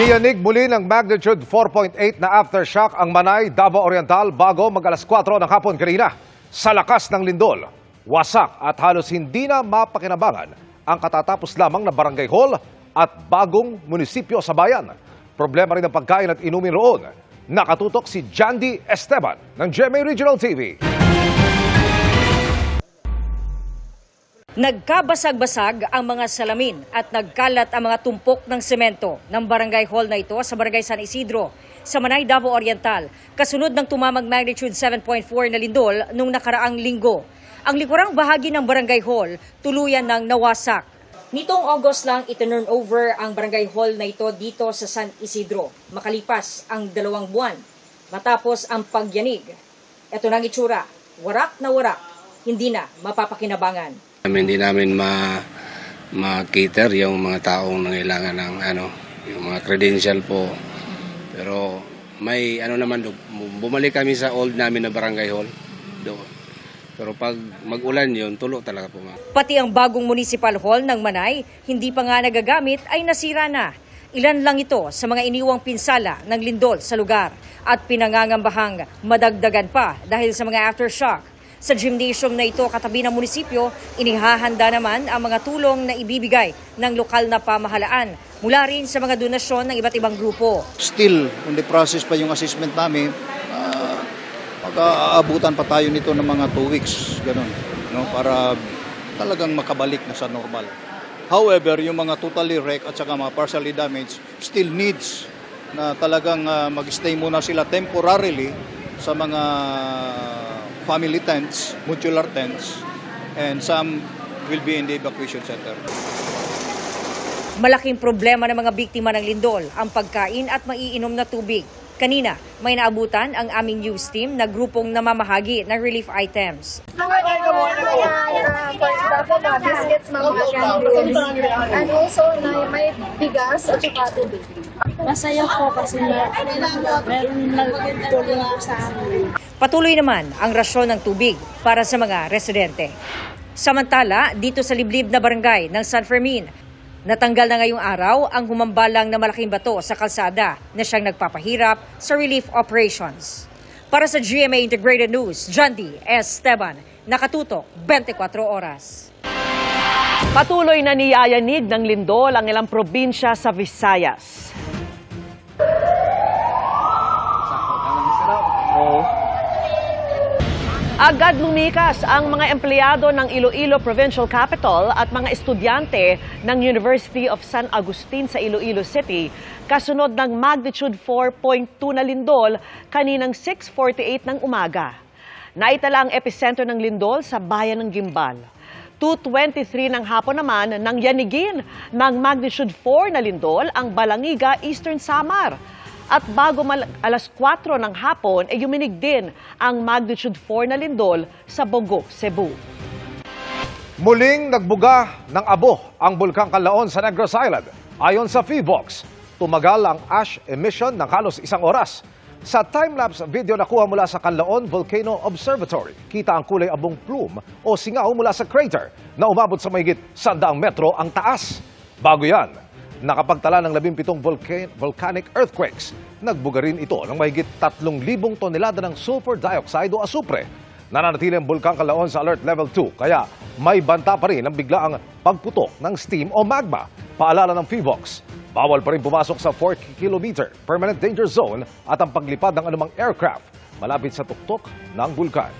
Niyanig muli ng magnitude 4.8 na aftershock ang Manay, Davao Oriental bago mag-alas 4 ng hapon kanina. Sa lakas ng lindol, wasak at halos hindi na mapakinabangan ang katatapos lamang na barangay hall at bagong munisipyo sa bayan. Problema rin ang pagkain at inumin roon. Nakatutok si Jandy Esteban ng GMA Regional TV. Nagkabasag-basag ang mga salamin at nagkalat ang mga tumpok ng semento ng barangay hall na ito sa barangay San Isidro sa Manay, Davao Oriental, kasunod ng tumamang magnitude 7.4 na lindol nung nakaraang linggo. Ang likurang bahagi ng barangay hall tuluyan ng nawasak. Nitong August lang itinurn over ang barangay hall na ito dito sa San Isidro, makalipas ang 2 buwan. Matapos ang pagyanig, ito nang itsura, warak na warak, hindi na mapapakinabangan. Hindi namin ma-cater yung mga taong nangailangan ng yung mga credential po. Pero may naman, bumalik kami sa old namin na barangay hall doon. Pero pag mag-ulan yun, tulo talaga po. Pati ang bagong municipal hall ng Manay, hindi pa nga nagagamit ay nasira na. Ilan lang ito sa mga iniwang pinsala ng lindol sa lugar at pinangangambahang madagdagan pa dahil sa mga aftershock. Sa gymnasium na ito katabi ng munisipyo, inihahanda naman ang mga tulong na ibibigay ng lokal na pamahalaan mula rin sa mga donasyon ng iba't ibang grupo. Still, on the process pa yung assessment namin, mag-aabutan pa tayo nito ng mga 2 weeks, ganun, no, para talagang makabalik na sa normal. However, yung mga totally wrecked at saka mga partially damaged still needs na talagang mag-stay muna sila temporarily sa mga family tents, modular tents, and some will be in the evacuation center. Malaking problema ng mga biktima ng lindol ang pagkain at maiinom na tubig. Kanina, may naabutan ang aming news team na grupong namamahagi ng relief items. Biscuits, mga candies, and also may bigas at saka tubig. Masaya po kasi meron nagtulong po sa amin. Patuloy naman ang rasyon ng tubig para sa mga residente. Samantala, dito sa liblib na barangay ng San Fermin, natanggal na ngayong araw ang humambalang na malaking bato sa kalsada na siyang nagpapahirap sa relief operations. Para sa GMA Integrated News, Jandy Esteban, nakatutok 24 oras. Patuloy na niyayanig ng lindol ang ilang probinsya sa Visayas. Agad lumikas ang mga empleyado ng Iloilo Provincial Capital at mga estudyante ng University of San Agustin sa Iloilo City kasunod ng magnitude 4.2 na lindol kaninang 6:48 ng umaga. Naitala ang epicenter ng lindol sa bayan ng Gimbal. 2:23 ng hapon naman nang yanigin ng magnitude 4 na lindol ang Balangiga, Eastern Samar. At bago alas 4 ng hapon, yuminig din ang magnitude 4 na lindol sa Bogo, Cebu. Muling nagbuga ng abo ang Bulkang Canlaon sa Negros Island. Ayon sa PHIVOX, tumagal ang ash emission ng halos 1 oras. Sa time-lapse video na kuha mula sa Canlaon Volcano Observatory, kita ang kulay abong plume o singaw mula sa crater na umabot sa mahigit 100 metro ang taas. Bago yan, nakapagtala ng 17 volcanic earthquakes. Nagbuga rin ito ng mahigit 3,000 tonelada ng sulfur dioxide o asupre. Nananatili ang Bulkang Canlaon sa Alert Level 2, kaya may banta pa rin ang biglaang pagputok ng steam o magma. Paalala ng PHIVOX, bawal pa rin pumasok sa 4-kilometer permanent danger zone at ang paglipad ng anumang aircraft malapit sa tuktok ng bulkan.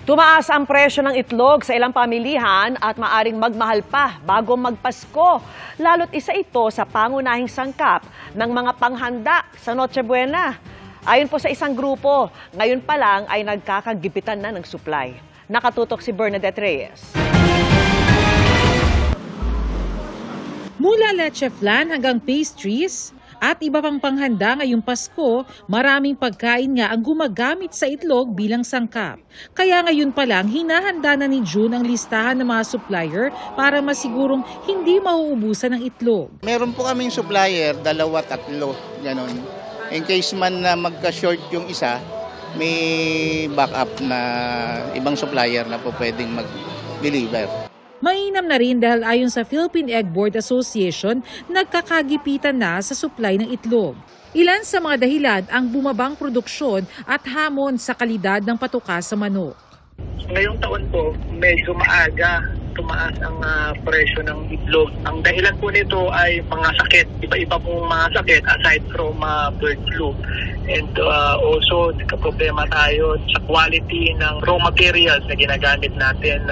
Tumaas ang presyo ng itlog sa ilang pamilihan at maaring magmahal pa bago magpasko. Lalo't isa ito sa pangunahing sangkap ng mga panghanda sa Noche Buena. Ayon po sa isang grupo, ngayon pa lang ay nagkakagipitan na ng supply. Nakatutok si Bernadette Reyes. Mula leche flan hanggang pastries at iba pang panghanda ngayong Pasko, maraming pagkain nga ang gumagamit sa itlog bilang sangkap. Kaya ngayon pa lang, hinahanda na ni June ang listahan ng mga supplier para masigurong hindi mauubusan ng itlog. Meron po kaming supplier, 2, 3, ganon. In case man na magka-short yung isa, may backup na ibang supplier na po pwedeng mag-deliver. Mainam na rin dahil ayon sa Philippine Egg Board Association, nagkakagipitan na sa supply ng itlog. Ilan sa mga dahilan ang bumabang produksyon at hamon sa kalidad ng patuka sa manok. Ngayong taon po, medyo maaga tumaas ang presyo ng itlog. Ang dahilan po nito ay mga sakit, iba-iba pong mga sakit aside from bird flu. And also, problema tayo sa quality ng raw materials na ginagamit natin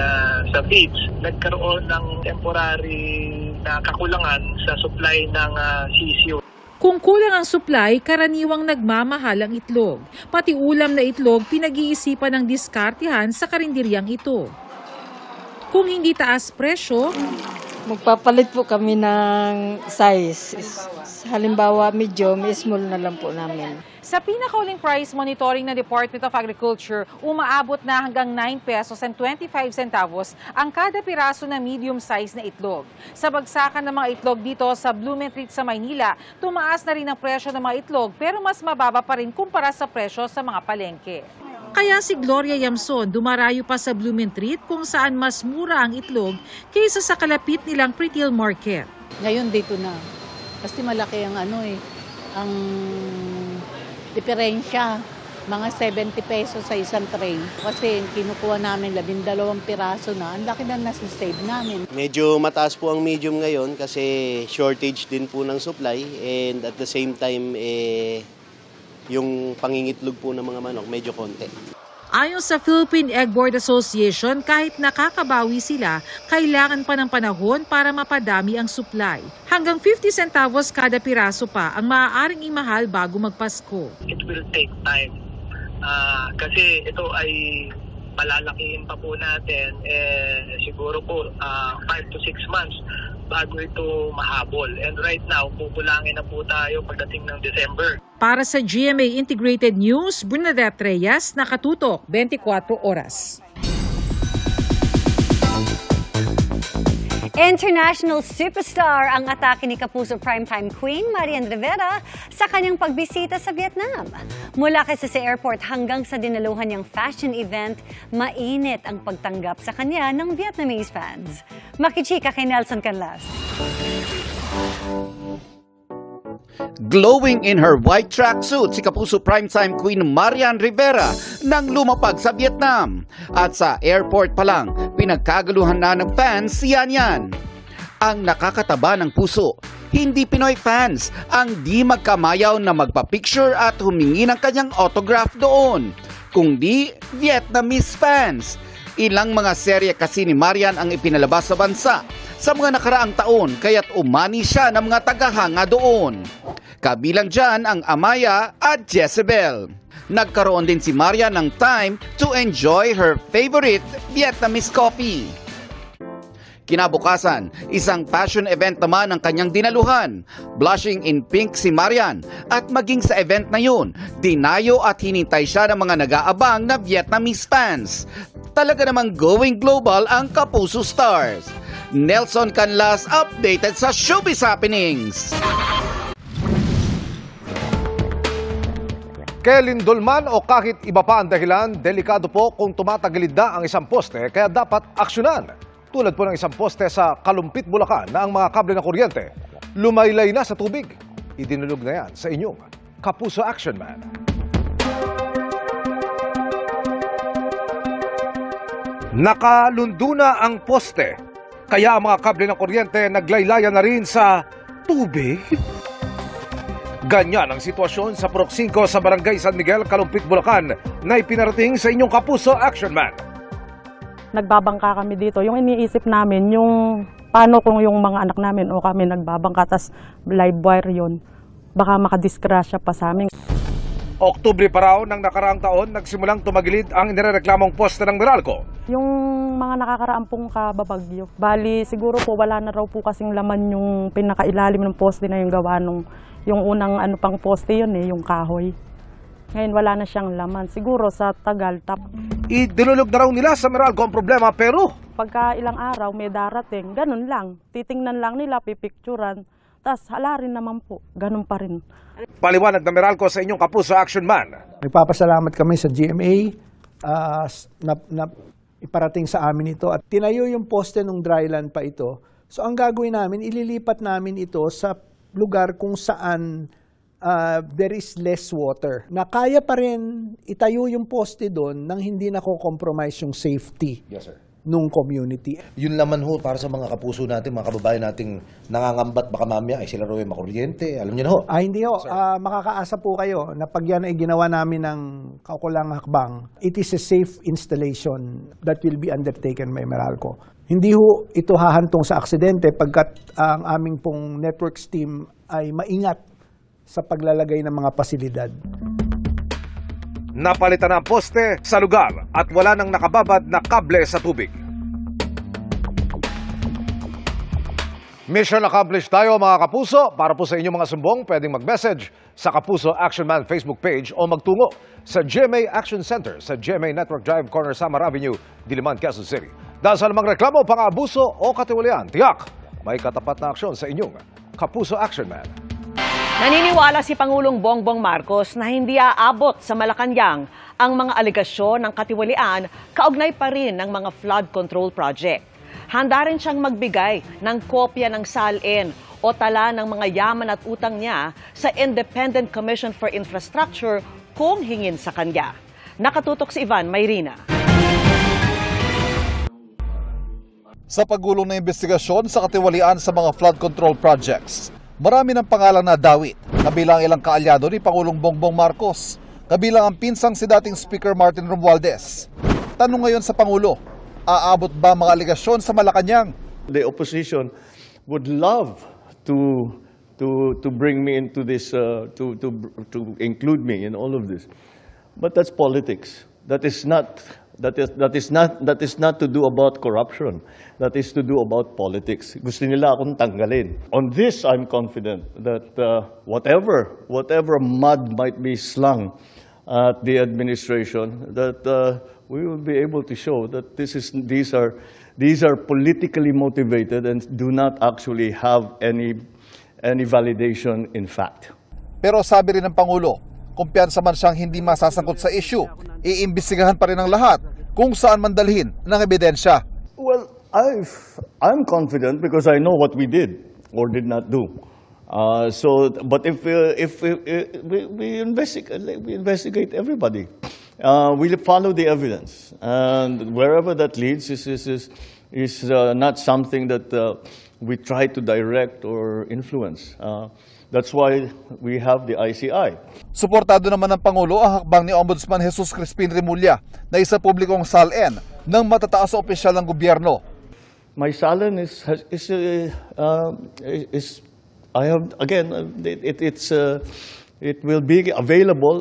sa feeds. Nagkaroon ng temporary na kakulangan sa supply ng sisiyo. Kung kulang ang supply, karaniwang nagmamahal ang itlog. Pati ulam na itlog, pinag-iisipan ng diskartihan sa karinderyang ito. Kung hindi taas presyo, magpapalit po kami ng size. Halimbawa, medium, small na lang po namin. Sa pinakauling price monitoring ng Department of Agriculture, umaabot na hanggang 9 pesos and 25 centavos ang kada piraso na medium size na itlog. Sa bagsakan ng mga itlog dito sa Blumentritt sa Maynila, tumaas na rin ang presyo ng mga itlog pero mas mababa pa rin kumpara sa presyo sa mga palengke. Kaya si Gloria Yamson dumarayo pa sa Blumentritt kung saan mas mura ang itlog kaysa sa kalapit nilang retail market. Ngayon dito na. Kasi malaki ang ang diferensya. Mga 70 pesos sa isang tray. Kasi kinukuha namin 12 piraso na. Ang laki na nasa-save namin. Medyo mataas po ang medium ngayon kasi shortage din po ng supply and at the same time yung pangingitlog po ng mga manok medyo konti. Ayon sa Philippine Egg Board Association, kahit nakakabawi sila, kailangan pa ng panahon para mapadami ang supply. Hanggang 50 centavos kada piraso pa ang maaaring imahal bago magpasko. It will take time. Kasi ito ay palalakihin pa po natin. Siguro po 5 to 6 months bago ito mahabol. And right now, kukulangin na po tayo pagdating ng December. Para sa GMA Integrated News, Bernadette Reyes, nakatutok 24 oras. International superstar ang atake ni Kapuso Primetime Queen Marian Rivera sa kanyang pagbisita sa Vietnam. Mula kasi sa airport hanggang sa dinaluhan niyang fashion event, mainit ang pagtanggap sa kanya ng Vietnamese fans. Makichika kay Nelson Canlas. Glowing in her white tracksuit, si Kapuso Primetime Queen Marian Rivera nang lumapag sa Vietnam. At sa airport pa lang, pinagkagaluhan na ng fans si Yan Yan. Ang nakakataba ng puso, hindi Pinoy fans ang di magkamayaw na magpa-picture at humingi ng kanyang autograph doon, kundi Vietnamese fans. Ilang mga serye kasi ni Marian ang ipinalabas sa bansa sa mga nakaraang taon kaya't umani siya ng mga tagahanga doon. Kabilang dyan ang Amaya at Jezebel. Nagkaroon din si Marian ng time to enjoy her favorite Vietnamese coffee. Kinabukasan, isang fashion event naman ang kanyang dinaluhan. Blushing in pink si Marian at maging sa event na yun, dinayo at hinintay siya ng mga nag-aabang na Vietnamese fans. Talaga namang going global ang Kapuso Stars. Nelson Canlas updated sa Showbiz Happenings. Kay lindol man o kahit iba pa ang dahilan, delikado po kung tumatagilid na ang isang poste kaya dapat aksyonan. Tulad po ng isang poste sa Kalumpit, Bulacan na ang mga kable ng kuryente lumaylay na sa tubig. Idinulog na yan sa inyong Kapuso Action Man. Nakalundo na ang poste, kaya ang mga kable ng kuryente naglaylayan na rin sa tubig. Ganyan ang sitwasyon sa Purok 5 sa Barangay San Miguel, Kalumpit, Bulacan na ipinarating sa inyong Kapuso Action Man. Nagbabangka kami dito. Yung iniisip namin, yung paano kung yung mga anak namin o kami nagbabangka, tas live wire yun, baka makadisgrasya pa sa amin. Oktubre pa raw ng nakaraang taon, nagsimulang tumagilid ang inireklamong poste ng Meralco. Yung mga nakakaraang pong kababagyo. Bali, siguro po wala na raw po kasing laman yung pinakailalim ng poste na yung gawa nung yung unang pang poste yun yung kahoy. Ngayon wala na siyang laman. Siguro sa tagal Idinulog na raw nila sa Meralco ang problema pero pagka ilang araw may darating, ganun lang. Titingnan lang nila, pipicturan. Tas hala rin naman po, ganun pa rin. Paliwanag ng Meralco sa inyong Kapuso Action Man. Nagpapasalamat kami sa GMA na iparating sa amin ito. At tinayo yung poste ng dryland pa ito. So ang gagawin namin, ililipat namin ito sa lugar kung saan there is less water. Na kaya pa rin itayo yung poste doon nang hindi nako-compromise yung safety nung community. Yun naman ho para sa mga kapuso natin, mga kababayan nating nangangambat baka mamaya ay sila raw ay makuryente. Alam niyo na ho. Hindi ho. Makakaasa po kayo na pag yan ay ginawa namin ng kaukulang hakbang, it is a safe installation that will be undertaken by Meralco. Hindi ho ito hahantong sa aksidente pagkat ang aming pong networks team ay maingat sa paglalagay ng mga pasilidad. Napalitan na ang poste sa lugar at wala nang nakababad na kable sa tubig. Mission accomplished tayo mga kapuso. Para po sa inyong mga sumbong, pwedeng mag-message sa Kapuso Action Man Facebook page o magtungo sa GMA Action Center sa GMA Network Drive, Corner Samar Avenue, Diliman, Quezon City. Dahil sa namang reklamo, pang-abuso o katiwalian, tiyak may katapat na aksyon sa inyong Kapuso Action Man. Naniniwala si Pangulong Bongbong Marcos na hindi aabot sa Malacanang ang mga aligasyon ng katiwalian kaugnay pa rin ng mga flood control project. Handa rin siyang magbigay ng kopya ng salin o tala ng mga yaman at utang niya sa Independent Commission for Infrastructure kung hingin sa kanya. Nakatutok si Ivan Mayrina. Sa pagulong na investigasyon sa katiwalian sa mga flood control projects, marami ng pangalang nadawit, kabilang ilang kaalyado ni Pangulong Bongbong Marcos, kabilang ang pinsang si dating Speaker Martin Romualdez. Tanong ngayon sa Pangulo, aabot ba mga aligasyon sa Malacanang? The opposition would love to bring me into this, to include me in all of this, but that's politics. That is not to do about corruption. That is to do about politics. Gusto nila akong tanggalin. On this, I'm confident that whatever mud might be slung at the administration, that we will be able to show that these are politically motivated and do not actually have any validation in fact. Pero sabi rin ng Pangulo, kumpiyansa man siyang hindi masasangkot sa issue, iimbestigahan pa rin ang lahat kung saan man dalhin ng ebidensya. Well, I'm confident because I know what we did or did not do. But if we investigate everybody, we follow the evidence, and wherever that leads is not something that we try to direct or influence. That's why we have the ICI. Suportado naman ng Pangulo ang hakbang ni Ombudsman Jesus Crispin Remulla na isa publikong salin ng matataas na opisyal ng gobyerno. My salin it will be available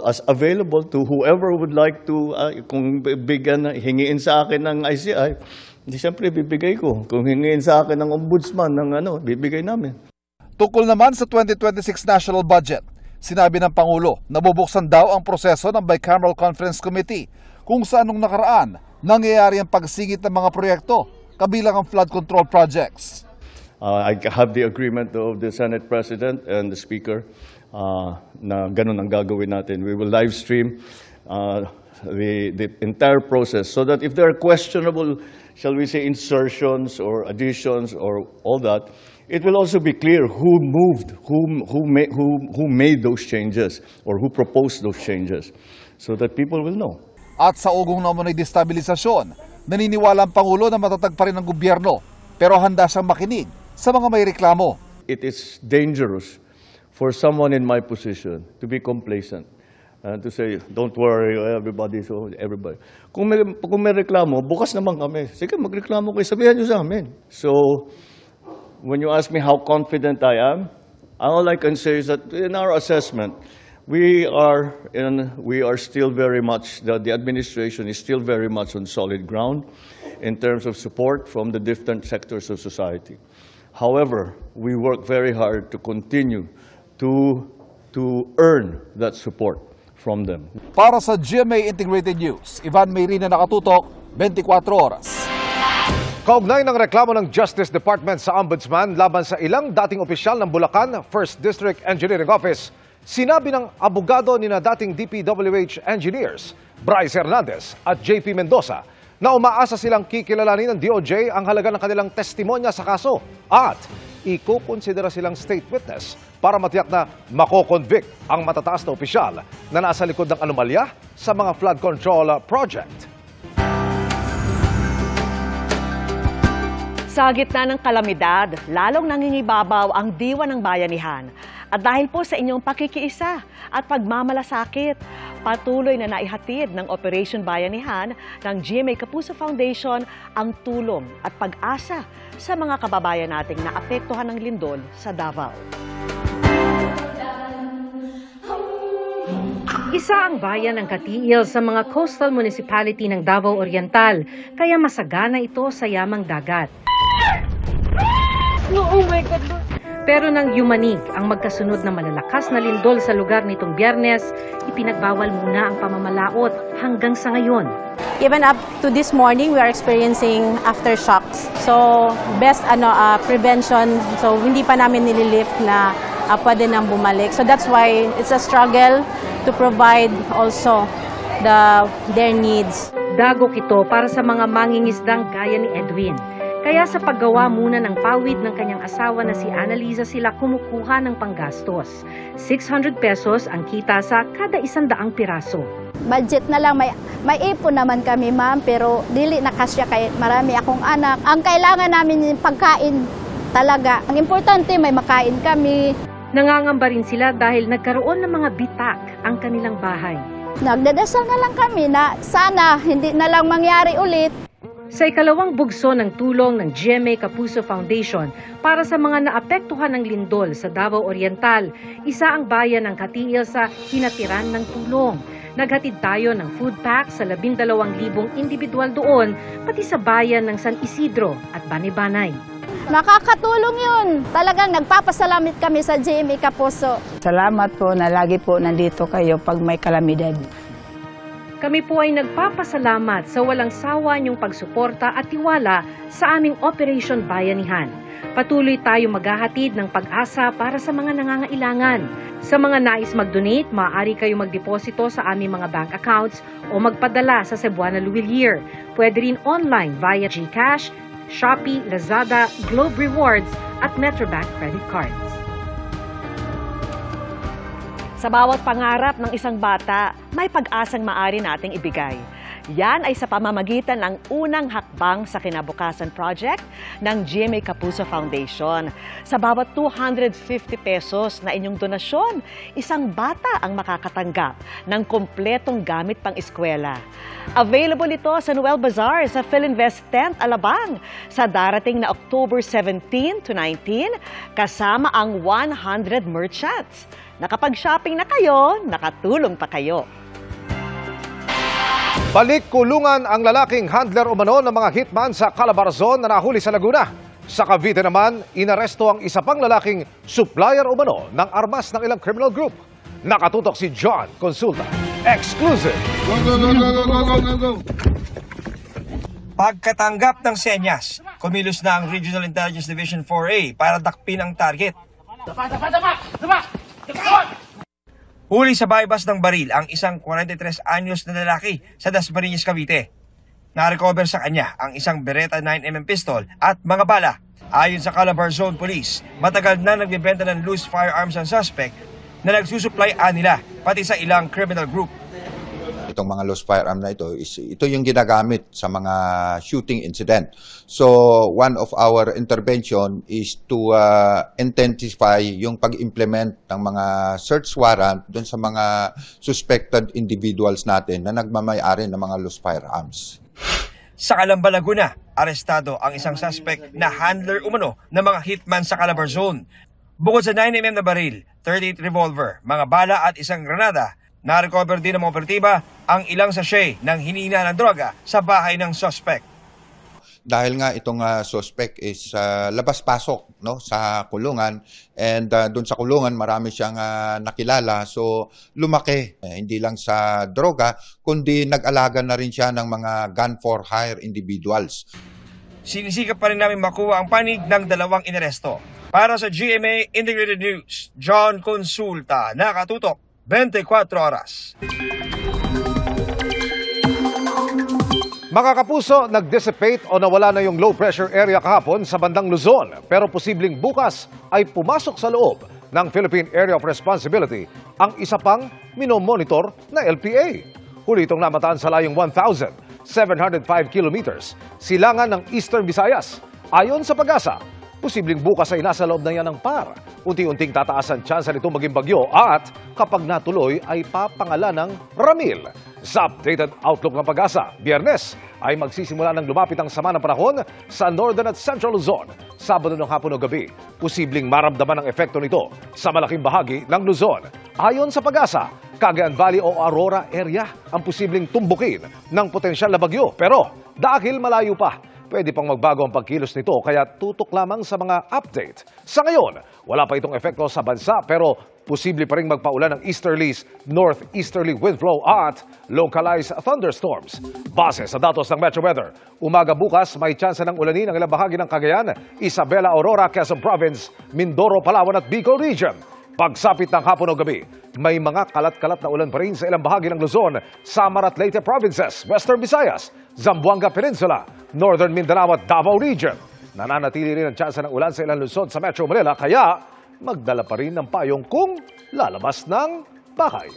to whoever would like to, kung hingiin sa akin ng ICI, hindi siyempre bibigay ko. Kung hingiin sa akin ng ombudsman bibigay namin. Tungkol naman sa 2026 national budget, sinabi ng Pangulo na bubuksan daw ang proseso ng Bicameral Conference Committee kung saan nung nakaraan nangyayari ang pagsingit ng mga proyekto, kabilang ang flood control projects. I have the agreement of the Senate President and the Speaker na ganun ang gagawin natin. We will live stream the entire process so that if there are questionable, shall we say, insertions or additions or all that, it will also be clear who made those changes or who proposed those changes so that people will know. At sa ugong naman ay destabilisasyon, naniniwala ang Pangulo na matatag pa rin ang gobyerno pero handa siyang makinig sa mga may reklamo. It is dangerous for someone in my position to be complacent and to say, don't worry, everybody. Kung may reklamo, bukas naman kami. Sige, magreklamo kayo, sabihan nyo sa amin. So, when you ask me how confident I am, all I can say is that in our assessment, we are still very much, the administration is still very much on solid ground in terms of support from the different sectors of society. However, we work very hard to continue to earn that support from them. Para sa GMA Integrated News, Ivan Mayrina, nakatutok, 24 oras. Kaugnay ng reklamo ng Justice Department sa Ombudsman laban sa ilang dating opisyal ng Bulacan 1st District Engineering Office, sinabi ng abogado ni na dating DPWH engineers Bryce Hernandez at JP Mendoza na umaasa silang kikilalanin ng DOJ ang halaga ng kanilang testimonya sa kaso at ikukonsidera silang state witness para matiyak na makokonvict ang matataas na opisyal na nasa likod ng anomalya sa mga flood control project. Sa gitna ng kalamidad, lalong nangingibabaw ang diwa ng bayanihan. At dahil po sa inyong pakikiisa at pagmamalasakit, patuloy na naihatid ng Operation Bayanihan ng GMA Kapuso Foundation ang tulong at pag-asa sa mga kababayan nating naapektuhan ng lindol sa Davao. Isa ang bayan ng Katiil sa mga coastal municipality ng Davao Oriental, kaya masagana ito sa yamang dagat. Oh my God! Pero nang yumanig ang magkasunod na malalakas na lindol sa lugar nitong Biyernes, ipinagbawal muna ang pamamalaot hanggang sa ngayon. Even up to this morning, we are experiencing aftershocks. So, best prevention. So, hindi pa namin nililift na pwede nang bumalik. So, that's why it's a struggle to provide also their needs. Dagok ito para sa mga mangingisdang gaya ni Edwin. Kaya sa paggawa muna ng pawid ng kanyang asawa na si Annalisa sila kumukuha ng panggastos. 600 pesos ang kita sa kada 100 piraso. Budget na lang, may ipon naman kami ma'am, pero dili na kasya kay marami akong anak. Ang kailangan namin yung pagkain talaga. Ang importante may makain kami. Nangangamba rin sila dahil nagkaroon ng mga bitak ang kanilang bahay. Nagdadasal na lang kami na sana hindi na lang mangyari ulit. Sa ikalawang bugso ng tulong ng GMA Kapuso Foundation para sa mga naapektuhan ng lindol sa Davao Oriental, isa ang bayan ng Katiil sa hinatiran ng tulong. Naghatid tayo ng food pack sa 12,000 individual doon, pati sa bayan ng San Isidro at Bani-Banay. Nakakatulong yun. Talagang nagpapasalamat kami sa GMA Kapuso. Salamat po na lagi po nandito kayo pag may kalamidad. Kami po ay nagpapasalamat sa walang sawa niyong pagsuporta at tiwala sa aming Operation Bayanihan. Patuloy tayo maghahatid ng pag-asa para sa mga nangangailangan. Sa mga nais mag-donate, maaari kayo magdeposito sa aming mga bank accounts o magpadala sa Cebuana Luwilier. Pwede rin online via GCash, Shopee, Lazada, Globe Rewards at Metrobank credit cards. Sa bawat pangarap ng isang bata, may pag-asang maaari nating ibigay. Yan ay sa pamamagitan ng unang hakbang sa kinabukasan project ng GMA Kapuso Foundation. Sa bawat 250 pesos na inyong donasyon, isang bata ang makakatanggap ng kompletong gamit pang-eskwela. Available ito sa Noel Bazaar sa Philinvest Tent Alabang sa darating na October 17 to 19 kasama ang 100 merchants. Nakapag-shopping na kayo, nakatulong pa kayo. Balik kulungan ang lalaking handler umano ng mga hitman sa Calabarzon na nahuli sa Laguna. Sa Cavite naman, inaresto ang isa pang lalaking supplier umano ng armas ng ilang criminal group. Nakatutok si John Consulta. Exclusive! Pagkatanggap ng senyas, kumilos na ang Regional Intelligence Division 4A para dakpin ang target. Huli sa bypass ng baril ang isang 43 anyos na lalaki sa Dasmariñas, Cavite. Na-recover sa kanya ang isang Beretta 9mm pistol at mga bala. Ayon sa Calabarzon Police, matagal na nagbebenta ng loose firearms ang suspect na nagsusupply nila pati sa ilang criminal group. Itong mga loose firearm na ito, ito yung ginagamit sa mga shooting incident. So, one of our intervention is to intensify yung pag-implement ng mga search warrant doon sa mga suspected individuals natin na nagmamay-ari ng mga loose firearms. Sa Calamba, Laguna, arestado ang isang suspect na handler umano ng mga hitman sa Calabarzon. Bukod sa 9mm na baril, 38 revolver, mga bala at isang granada, na-recover din ng mga operatiba ang ilang sachet ng hinihina ng droga sa bahay ng suspect. Dahil nga itong suspect is labas-pasok sa kulungan and doon sa kulungan marami siyang nakilala. So lumaki, hindi lang sa droga, kundi nag-alaga na rin siya ng mga gun for hire individuals. Sinisikap pa rin namin makuha ang panig ng dalawang inaresto. Para sa GMA Integrated News, John Consulta, nakatutok 24 oras. Mga kapuso, nag-dissipate o nawala na yung low pressure area kahapon sa bandang Luzon. Pero posibleng bukas ay pumasok sa loob ng Philippine Area of Responsibility ang isa pang minomonitor na LPA. Huli itong namataan sa layong 1,705 kilometers, silangan ng Eastern Visayas. Ayon sa Pag-asa, posibleng bukas ay nasa loob na yan ng PAR. Unti-unting tataas ang tsansa nito maging bagyo at kapag natuloy ay papangalan ng Ramil. Sa updated outlook ng Pag-asa, Biyernes ay magsisimula ng lumapit ang sama ng panahon sa Northern at Central Luzon. Sabado ng hapon o gabi, posibleng maramdaman ang epekto nito sa malaking bahagi ng Luzon. Ayon sa Pag-asa, Cagayan Valley o Aurora area ang posibleng tumbukin ng potensyal na bagyo. Pero dahil malayo pa, pwede pang magbago ang pagkilos nito kaya tutok lamang sa mga update. Sa ngayon, wala pa itong epekto sa bansa pero posible pa rin magpaulan ng easterlies, northeasterly wind flow at localized thunderstorms. Base sa datos ng Metro Weather, umaga bukas may tsansa ng ulanin ang ilang bahagi ng Cagayan, Isabela, Aurora, Quezon Province, Mindoro, Palawan at Bicol Region. Pagsapit ng hapon o gabi, may mga kalat-kalat na ulan pa rin sa ilang bahagi ng Luzon, Samar at Leyte Provinces, Western Visayas, Zamboanga Peninsula, Northern Mindanao at Davao Region. Nananatili rin ang tsansa ng ulan sa ilang lungsod sa Metro Manila kaya magdala pa rin ng payong kung lalabas ng bahay.